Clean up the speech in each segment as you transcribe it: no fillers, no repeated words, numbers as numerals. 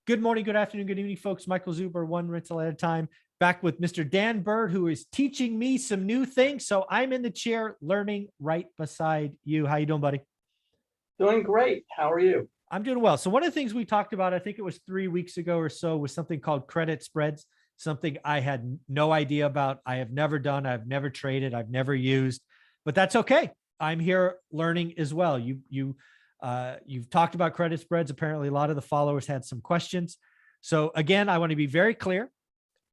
Good morning, good afternoon, good evening, folks. Michael Zuber, one rental at a time, back with Mr. Dan Bird, who is teaching me some new things. So I'm in the chair learning right beside you. How you doing, buddy? Doing great. How are you? I'm doing well. So one of the things we talked about, I think it was 3 weeks ago or so, was something called credit spreads, something I had no idea about. I have never done, I've never traded, I've never used, but that's okay. I'm here learning as well. You've talked about credit spreads. Apparently, a lot of the followers had some questions. So again, I want to be very clear.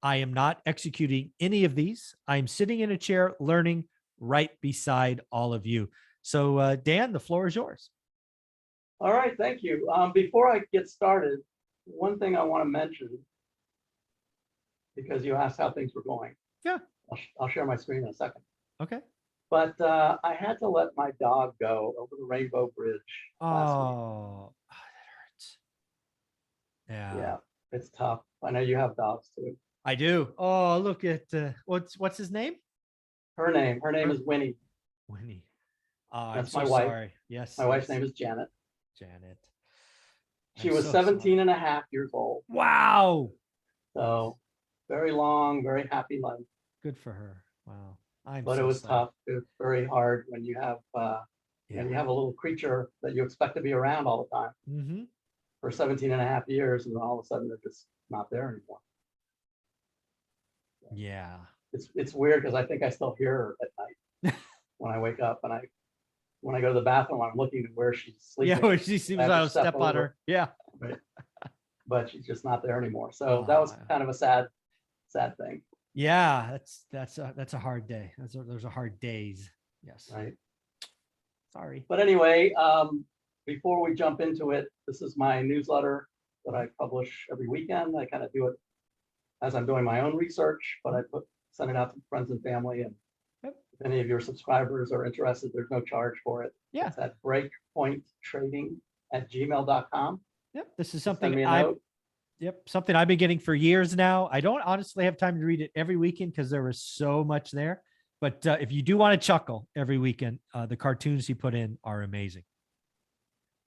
I am not executing any of these. I'm sitting in a chair learning right beside all of you. So Dan, the floor is yours. All right, thank you. Before I get started, one thing I want to mention, because you asked how things were going. Yeah. I'll share my screen in a second. Okay. But I had to let my dog go over the Rainbow Bridge last week. Oh, that hurts. Yeah, it's tough. I know you have dogs too. I do. Oh, look at what's his name? Her name is Winnie. Winnie. Oh, That's I'm my so wife. sorry. Yes. My wife's name is Janet. Janet. She was 17 and a half years old. Wow. So very long, very happy life. Good for her. Wow. But it was tough. It was very hard when you have when you have a little creature that you expect to be around all the time for 17 and a half years, and then all of a sudden they're just not there anymore. Yeah. It's weird because I think I still hear her at night when I wake up, and when I go to the bathroom, I'm looking at where she's sleeping. Yeah, where she seems I'll step on her. Yeah. Right. But she's just not there anymore. So that was kind of a sad thing. Yeah, that's a hard day. Those are hard days. Yes. Right. Sorry. But anyway, before we jump into it, this is my newsletter that I publish every weekend. I kind of do it as I'm doing my own research, but I send it out to friends and family. And if any of your subscribers are interested, there's no charge for it. Yeah. It's at breakpointtrading@gmail.com. Yep. This is something something I've been getting for years now. I don't honestly have time to read it every weekend because there was so much there. But if you do want to chuckle every weekend, the cartoons he put in are amazing.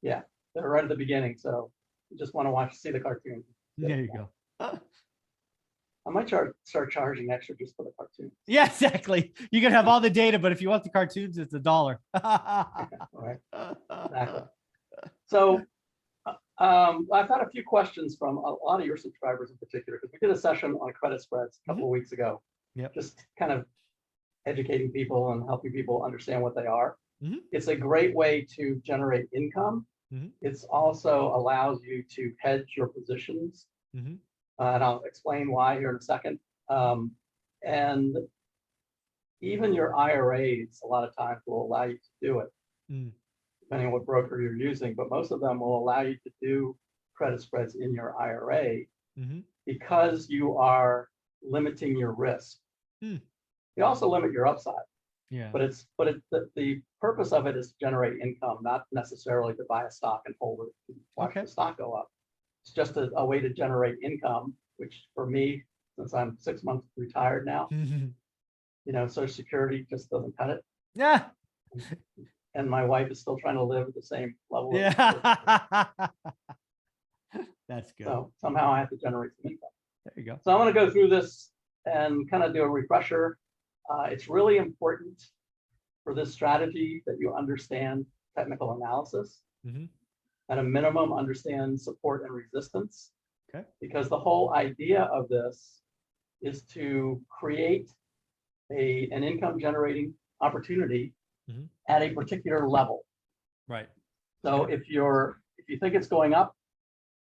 Yeah, they're right at the beginning. So you just want to see the cartoon. There you go. I might start charging extra just for the cartoons. Yeah, exactly. You can have all the data, but if you want the cartoons, it's $1. Right. Exactly. So I've had a few questions from a lot of your subscribers in particular, because we did a session on credit spreads a couple of weeks ago. Yep. Just kind of educating people and helping people understand what they are. It's a great way to generate income. It's also allows you to hedge your positions. And I'll explain why here in a second. And even your IRAs, a lot of times, will allow you to do it, depending on what broker you're using. But most of them will allow you to do credit spreads in your IRA because you are limiting your risk. You also limit your upside. Yeah. But the purpose of it is to generate income, not necessarily to buy a stock and hold it and watch the stock go up. It's just a way to generate income, which for me, since I'm 6 months retired now, Social Security just doesn't cut it. Yeah. And my wife is still trying to live at the same level. Yeah. That's good. So somehow I have to generate some income. There you go. So I'm going to go through this and kind of do a refresher. It's really important for this strategy that you understand technical analysis. At a minimum, understand support and resistance. Okay. Because the whole idea of this is to create an income generating opportunity at a particular level. Right. So if you think it's going up,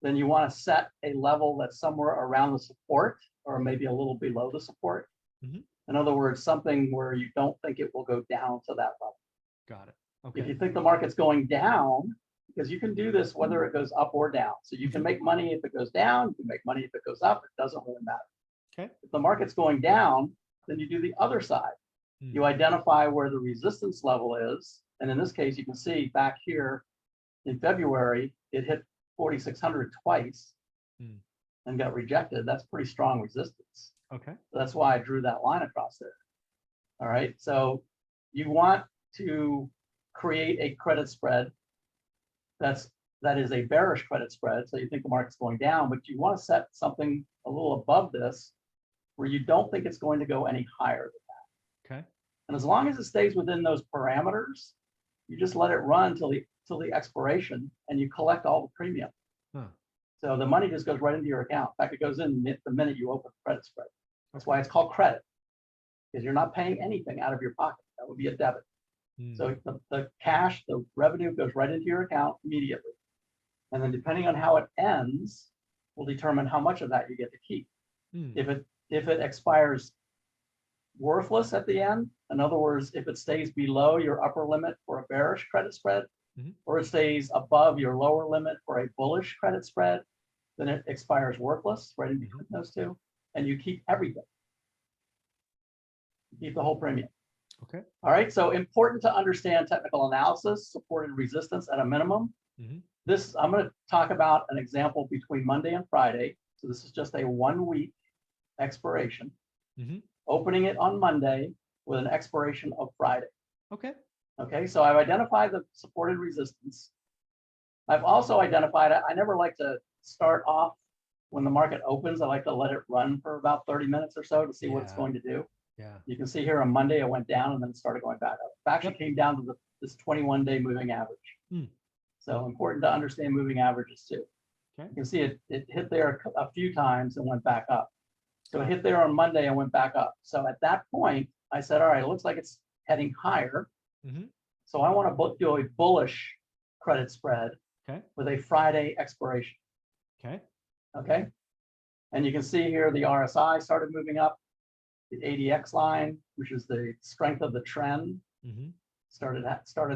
then you want to set a level that's somewhere around the support, or maybe a little below the support. In other words, something where you don't think it will go down to that level. Got it. Okay. If you think the market's going down, because you can do this whether it goes up or down. So you can make money if it goes down, you can make money if it goes up, it doesn't really matter. Okay. If the market's going down, then you do the other side. You identify where the resistance level is. And in this case, you can see back here in February, it hit 4,600 twice and got rejected. That's pretty strong resistance. Okay. So that's why I drew that line across there. All right. So you want to create a credit spread that's that is a bearish credit spread. So you think the market's going down, but you want to set something a little above this where you don't think it's going to go any higher than that. Okay. And as long as it stays within those parameters, you just let it run till the expiration and you collect all the premium. Huh. So the money just goes right into your account. In fact, it goes in the minute you open the credit spread. That's why it's called credit, because you're not paying anything out of your pocket. That would be a debit. So the cash, the revenue goes right into your account immediately. And then depending on how it ends will determine how much of that you get to keep. If it expires worthless at the end, in other words, if it stays below your upper limit for a bearish credit spread, or it stays above your lower limit for a bullish credit spread, then it expires worthless right in between those two, and you keep everything. You keep the whole premium. Okay. All right. So important to understand technical analysis, support and resistance at a minimum. This, I'm going to talk about an example between Monday and Friday. So this is just a 1 week expiration, opening it on Monday with an expiration of Friday. Okay. Okay. So I've identified the support and resistance. I've also identified, I never like to start off when the market opens. I like to let it run for about 30 minutes or so to see what it's going to do. Yeah. You can see here on Monday, it went down and then it started going back up. It actually came down to this 21-day moving average. So important to understand moving averages too. Okay. You can see it hit there a few times and went back up. So it hit there on Monday and went back up. So at that point, I said, all right, it looks like it's heading higher. So I want to do a bullish credit spread with a Friday expiration. Okay. And you can see here the RSI started moving up. The ADX line, which is the strength of the trend, started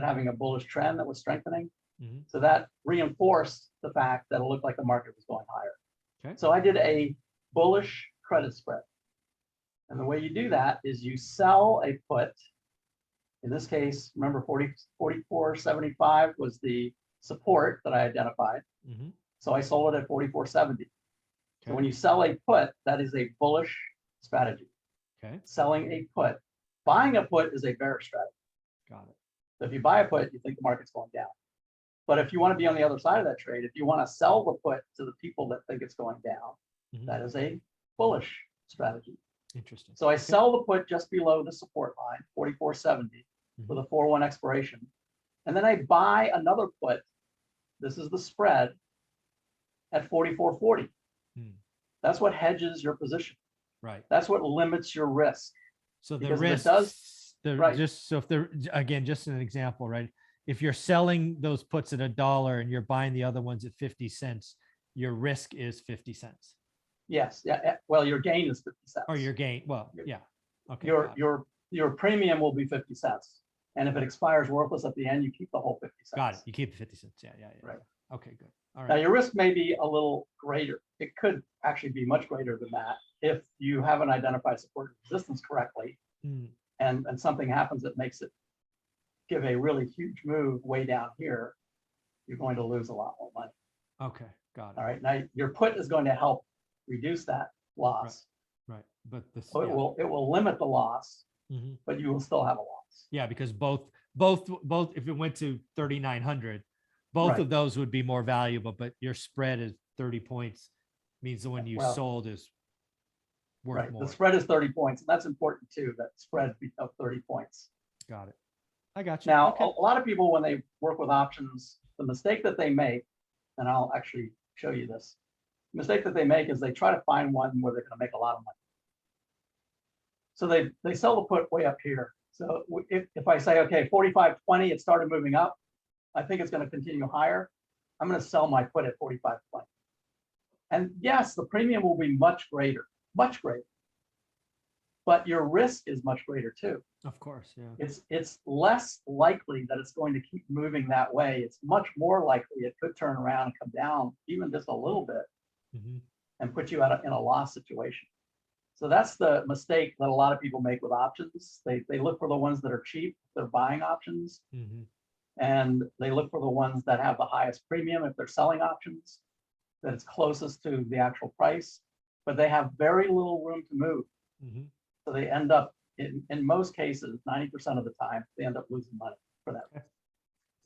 having a bullish trend that was strengthening. So that reinforced the fact that it looked like the market was going higher. So I did a bullish credit spread. And the way you do that is you sell a put. In this case, remember 44.75 was the support that I identified. So I sold it at 44.70. So when you sell a put, that is a bullish strategy. Selling a put. Buying a put is a bearish strategy. Got it. So if you buy a put, you think the market's going down. But if you want to be on the other side of that trade, if you want to sell the put to the people that think it's going down, that is a bullish strategy. Interesting. So I sell the put just below the support line, 44.70, with a 4-1 expiration. And then I buy another put. This is the spread at 44.40. That's what hedges your position. Right. That's what limits your risk. So the Because risk just so if they're, again, just an example, right? If you're selling those puts at $1 and you're buying the other ones at 50 cents, your risk is 50 cents. Yes. Yeah. Well, your gain is 50 cents. Or your gain. Well, yeah. Okay. Your premium will be 50 cents. And if it expires worthless at the end, you keep the whole 50 cents. Got it. You keep the 50 cents. Yeah. Right. Okay, good. All right. Now your risk may be a little greater. It could actually be much greater than that if you haven't identified support and resistance correctly, and something happens that makes it give a really huge move way down here. You're going to lose a lot more money. Okay, got it. All right. Now your put is going to help reduce that loss. Right. But this So it will limit the loss, but you will still have a loss. Yeah, because both if it went to 3,900, both of those would be more valuable, but your spread is 30 points, means the one you sold is worth more. The spread is 30 points, and that's important too, that spread of 30 points. Got it. I got you. Now, a lot of people, when they work with options, the mistake that they make, and I'll actually show you this, the mistake that they make is they try to find one where they're going to make a lot of money. So they sell the put way up here. So if I say, okay, 45.20, it started moving up, I think it's going to continue higher, I'm going to sell my put at 45.20. And yes, the premium will be much greater, but your risk is much greater too. Of course, yeah. It's less likely that it's going to keep moving that way. It's much more likely it could turn around and come down even just a little bit and put you in a loss situation. So that's the mistake that a lot of people make with options. They look for the ones that are cheap, they're buying options, and they look for the ones that have the highest premium if they're selling options, that it's closest to the actual price, but they have very little room to move. So they end up, in most cases, 90% of the time, they end up losing money for that.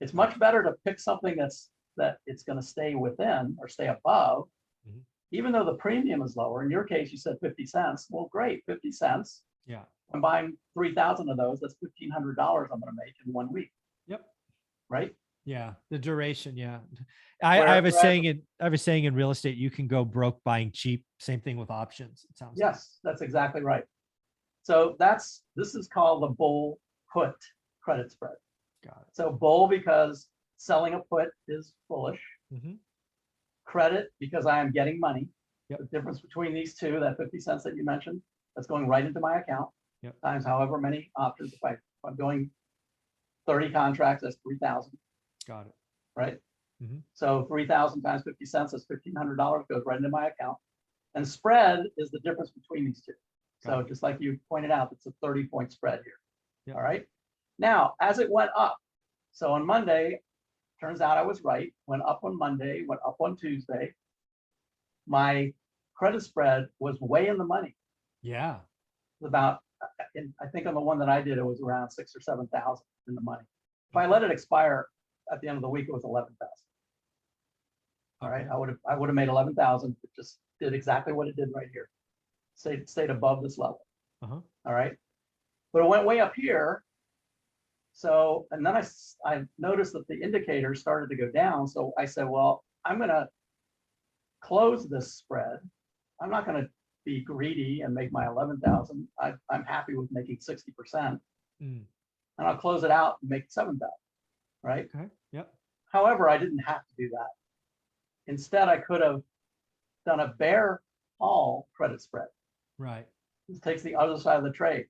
It's much better to pick something that's that it's going to stay within or stay above, even though the premium is lower. In your case, you said 50 cents. Well, great, 50 cents. Yeah. I'm buying 3,000 of those. That's $1,500 I'm going to make in 1 week. Yep. Right. Yeah. The duration. Yeah. I have a saying in real estate, you can go broke buying cheap. Same thing with options. It sounds like. Yes, that's exactly right. So this is called the bull put credit spread. Got it. So bull because selling a put is bullish. Mm-hmm. Credit because I am getting money. Yep. The difference between these two, that 50 cents that you mentioned, that's going right into my account. Yep. Times however many options. If I'm doing 30 contracts, that's 3,000. Got it. Right. Mm-hmm. So 3,000 times 50 cents is $1,500 goes right into my account. And spread is the difference between these two. So just like you pointed out, it's a 30-point spread here. Yep. All right. Now, as it went up, so on Monday, turns out I was right. Went up on Monday, went up on Tuesday. My credit spread was way in the money. Yeah. About, I think on the one that I did, it was around 6,000 or 7,000 in the money. If I let it expire at the end of the week, it was 11,000. All right. I would have made 11,000. It just did exactly what it did right here. Stayed above this level. All right. But it went way up here. So, and then I noticed that the indicators started to go down. So I said, well, I'm going to close this spread. I'm not going to be greedy and make my 11,000. I'm happy with making 60%. And I'll close it out and make 7,000. Right. Okay. Yep. However, I didn't have to do that. Instead, I could have done a bear call credit spread. Right. This takes the other side of the trade.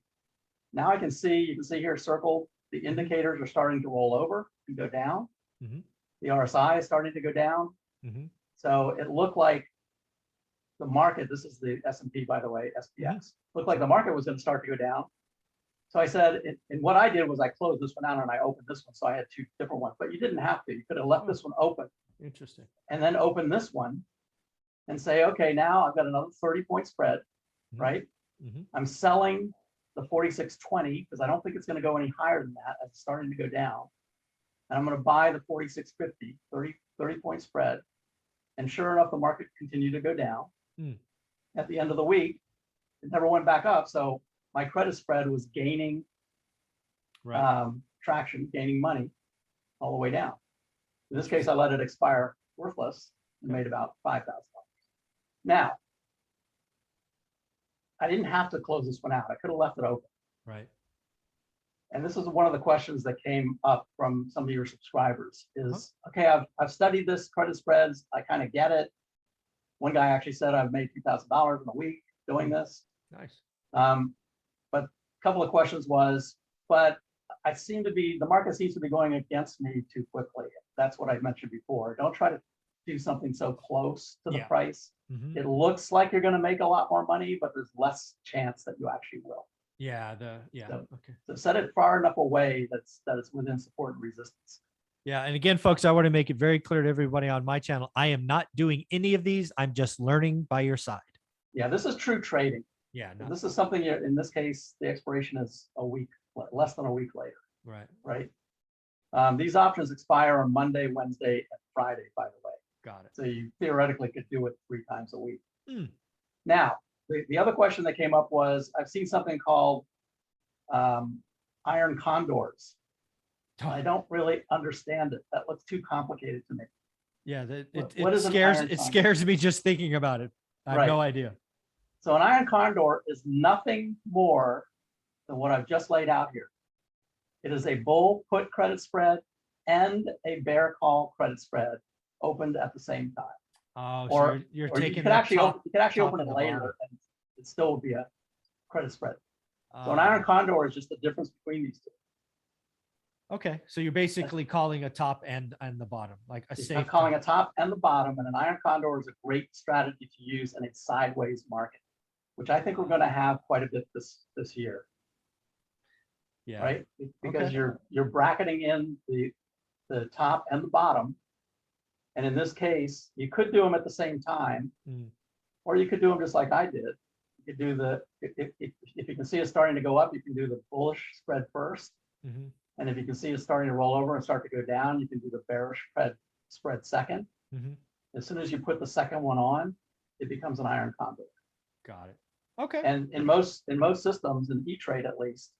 Now you can see here circled, the indicators are starting to roll over and go down. The RSI is starting to go down. So it looked like the market, this is the S&P, by the way, SPX, looked like the market was going to start to go down. So I said, and what I did was I closed this one out and I opened this one. So I had two different ones, but you didn't have to. You could have left this one open. Interesting. And then open this one and say, okay, now I've got another 30-point spread, right? I'm selling the 46.20 because I don't think it's going to go any higher than that. It's starting to go down. And I'm going to buy the 46.50, 30-point spread. And sure enough, the market continued to go down. At the end of the week, it never went back up. So my credit spread was gaining traction, gaining money all the way down. In this case, I let it expire worthless and made about $5,000. Now, I didn't have to close this one out. I could have left it open. Right. And this is one of the questions that came up from some of your subscribers is, okay, I've studied this credit spreads. I kind of get it. One guy actually said I've made $2,000 in a week doing this. Nice. But a couple of questions was, but the market seems to be going against me too quickly. That's what I mentioned before. Don't try to do something so close to the price. It looks like you're going to make a lot more money, but there's less chance that you actually will. Yeah. So set it far enough away that it's within support and resistance. Yeah. And again, folks, I want to make it very clear to everybody on my channel. I am not doing any of these. I'm just learning by your side. Yeah. This is true trading. Yeah. This is something in this case, the expiration is less than a week later. Right. These options expire on Monday, Wednesday, and Friday, by the way. Got it. So you theoretically could do it 3 times a week. Now, the other question that came up was, I've seen something called iron condors. I don't really understand it. That looks too complicated to me. Yeah, it scares me just thinking about it. I have no idea. So an iron condor is nothing more than what I've just laid out here. It is a bull put credit spread and a bear call credit spread opened at the same time. Oh, or so you're taking you could actually open it later and it still would be a credit spread. So an iron condor is just the difference between these two. Okay, so you're basically calling a top and the bottom, like a safe. I'm calling a top and the bottom, and an iron condor is a great strategy to use in a sideways market, which I think we're going to have quite a bit this year. Yeah. Right, because you're bracketing in the top and the bottom, and in this case, you could do them at the same time, or you could do them just like I did. You could do if you can see it starting to go up, you can do the bullish spread first. And if you can see it starting to roll over and start to go down, you can do the bearish spread spread second. As soon as you put the second one on, it becomes an iron conduit. Got it. Okay. And in most systems, in E-Trade at least,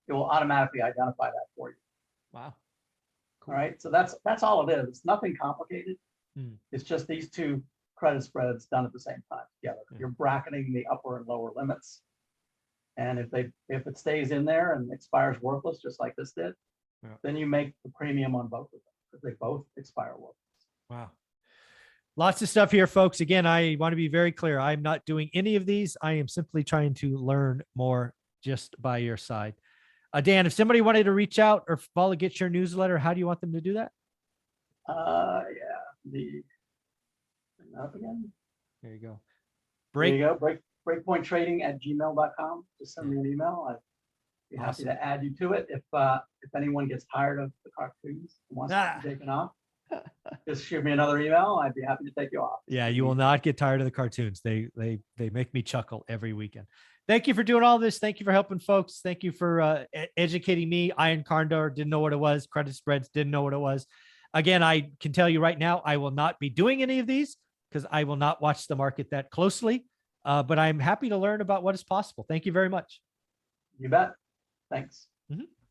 it will automatically identify that for you. Wow. Cool. All right. So that's all it is. It's nothing complicated. Hmm. It's just these two credit spreads done at the same time together. You're bracketing the upper and lower limits. And if it stays in there and expires worthless, just like this did, then you make the premium on both of them because they both expire worthless. Wow. Lots of stuff here, folks. Again, I want to be very clear. I'm not doing any of these. I am simply trying to learn more just by your side. Dan, if somebody wanted to reach out or follow, get your newsletter, how do you want them to do that? Yeah. Up again. There you go. There you go. Breakpointtrading@gmail.com. Just send me an email. I'd be happy to add you to it. If anyone gets tired of the cartoons and wants to be taken off, just shoot me another email. I'd be happy to take you off. Yeah, you will not get tired of the cartoons. They make me chuckle every weekend. Thank you for doing all this. Thank you for helping folks. Thank you for educating me. Iron condor, didn't know what it was. Credit spreads, didn't know what it was. Again, I can tell you right now, I will not be doing any of these because I will not watch the market that closely. But I'm happy to learn about what is possible. Thank you very much. You bet. Thanks.